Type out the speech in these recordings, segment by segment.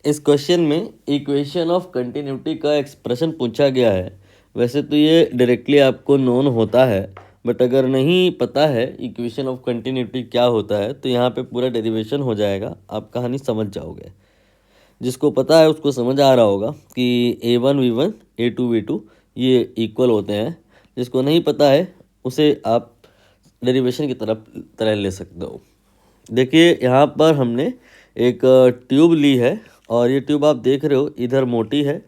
इस क्वेश्चन में equation of continuity का एक्सप्रेशन पूछा गया है। वैसे तो ये डायरेक्टली आपको नोन होता है, बट अगर नहीं पता है इक्वेशन ऑफ कंटिन्यूटी क्या होता है तो यहाँ पे पूरा डेरिवेशन हो जाएगा, आप कहानी समझ जाओगे। जिसको पता है उसको समझ आ रहा होगा कि A1 V1 A2 V2 ये इक्वल होते हैं। जिसको नहीं पता है उसे आप डेरिवेशन की तरह ले सकते हो। देखिए यहाँ पर हमने एक ट्यूब ली है और ये ट्यूब आप देख रहे हो इधर मोटी है,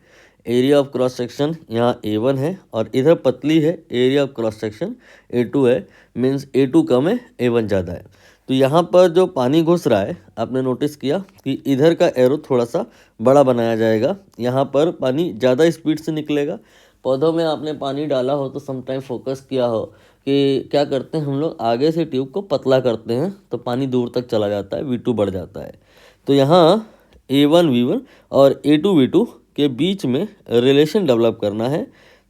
एरिया ऑफ क्रॉस सेक्शन यहाँ A1 है, और इधर पतली है, area of cross section A2 है। मीन्स A2 कम है, A1 ज़्यादा है। तो यहाँ पर जो पानी घुस रहा है, आपने नोटिस किया कि इधर का एरो थोड़ा सा बड़ा बनाया जाएगा। यहाँ पर पानी ज़्यादा स्पीड से निकलेगा। पौधों में आपने पानी डाला हो तो समटाइम फोकस किया हो कि क्या करते हैं हम लोग, आगे से ट्यूब को पतला करते हैं तो पानी दूर तक चला जाता है, V2 बढ़ जाता है। तो यहाँ A1 V1 और A2 V2 के बीच में रिलेशन डेवलप करना है।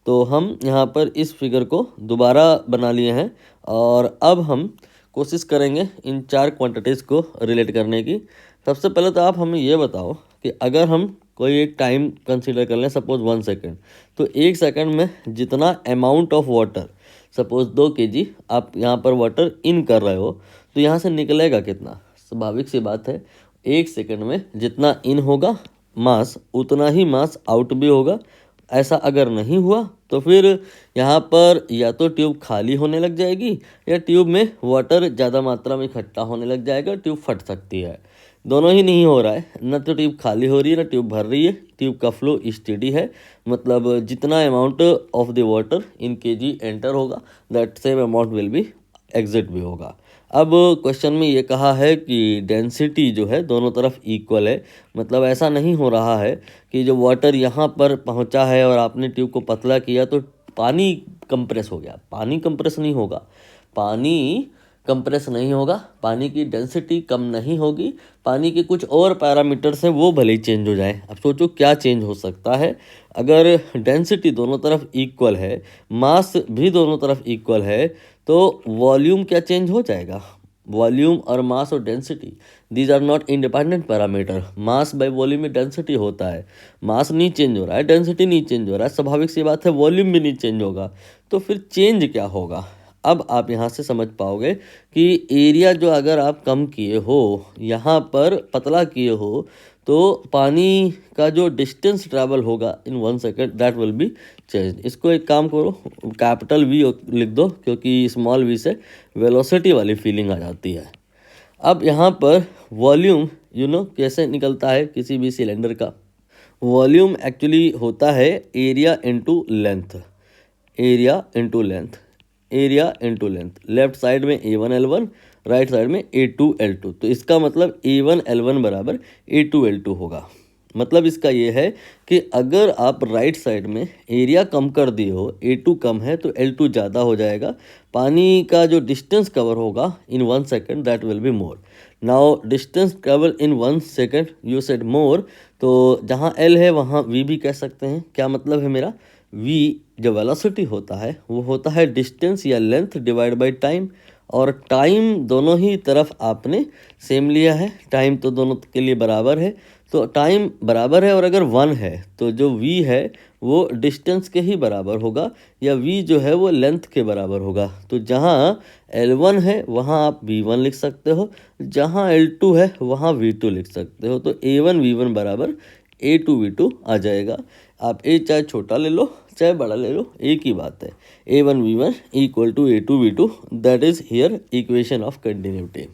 तो हम यहाँ पर इस फिगर को दोबारा बना लिए हैं और अब हम कोशिश करेंगे इन चार क्वांटिटीज़ को रिलेट करने की। सबसे पहले तो आप हमें ये बताओ कि अगर हम कोई एक टाइम कंसीडर कर लें, सपोज 1 सेकेंड, तो 1 सेकेंड में जितना amount of water, suppose 2 kg आप यहाँ पर वाटर इन कर रहे हो, तो यहाँ से निकलेगा कितना? स्वाभाविक सी बात है, 1 सेकेंड में जितना इन होगा मास, उतना ही मास आउट भी होगा। ऐसा अगर नहीं हुआ तो फिर यहाँ पर या तो ट्यूब खाली होने लग जाएगी या ट्यूब में वाटर ज़्यादा मात्रा में इकट्ठा होने लग जाएगा, ट्यूब फट सकती है। दोनों ही नहीं हो रहा है, न तो ट्यूब खाली हो रही है न ट्यूब भर रही है, ट्यूब का फ्लो स्टेडी है। मतलब जितना amount of the water in kg enter होगा, that same amount will be exit भी होगा। अब क्वेश्चन में ये कहा है कि डेंसिटी जो है दोनों तरफ इक्वल है। मतलब ऐसा नहीं हो रहा है कि जो वाटर यहाँ पर पहुँचा है और आपने ट्यूब को पतला किया तो पानी कंप्रेस हो गया। पानी कंप्रेस नहीं होगा, पानी कंप्रेस नहीं होगा, पानी की डेंसिटी कम नहीं होगी, पानी के कुछ और पैरामीटर्स हैं वो भले ही चेंज हो जाए। अब सोचो क्या चेंज हो सकता है। अगर डेंसिटी दोनों तरफ इक्वल है, मास भी दोनों तरफ इक्वल है, तो वॉल्यूम क्या चेंज हो जाएगा? वॉल्यूम और मास और density, these are not independent parameter. Mass by volume में डेंसिटी होता है, मास नहीं चेंज हो रहा है, डेंसिटी नहीं चेंज हो रहा है, स्वाभाविक सी बात है वॉल्यूम भी नहीं चेंज होगा। तो फिर चेंज क्या होगा? अब आप यहाँ से समझ पाओगे कि एरिया जो अगर आप कम किए हो, यहाँ पर पतला किए हो, तो पानी का जो डिस्टेंस ट्रैवल होगा in 1 second, that will B change. इसको एक काम करो, कैपिटल V लिख दो, क्योंकि स्मॉल v से वेलोसिटी वाली फीलिंग आ जाती है। अब यहाँ पर वॉल्यूम कैसे निकलता है किसी भी सिलेंडर का? वॉल्यूम एक्चुअली होता है area into length, area into length, area into length. Left side में A1L1, राइट साइड में A2L2। तो इसका मतलब A1L1 बराबर A2L2 होगा। मतलब इसका ये है कि अगर आप राइट साइड में एरिया कम कर दिए हो, A2 कम है तो L2 ज़्यादा हो जाएगा। पानी का जो डिस्टेंस कवर होगा in 1 second, that will be more. Now distance travel in 1 second, you said more, तो जहाँ L है वहाँ V भी कह सकते हैं। क्या मतलब है मेरा? V जो वेलोसिटी होता है वो होता है डिस्टेंस या लेंथ डिवाइड बाय टाइम, और टाइम दोनों ही तरफ आपने सेम लिया है, टाइम तो दोनों के लिए बराबर है। तो टाइम बराबर है और अगर 1 है तो जो V है वो डिस्टेंस के ही बराबर होगा, या V जो है वो लेंथ के बराबर होगा। तो जहाँ L1 है वहाँ आप V1 लिख सकते हो, जहाँ L2 है वहाँ V2 लिख सकते हो। तो A1V1 बराबर A2V2 आ जाएगा। आप A चाहे छोटा ले लो चाहे बड़ा ले लो, एक ही बात है। A1V1 = A2V2, that is here equation of continuity.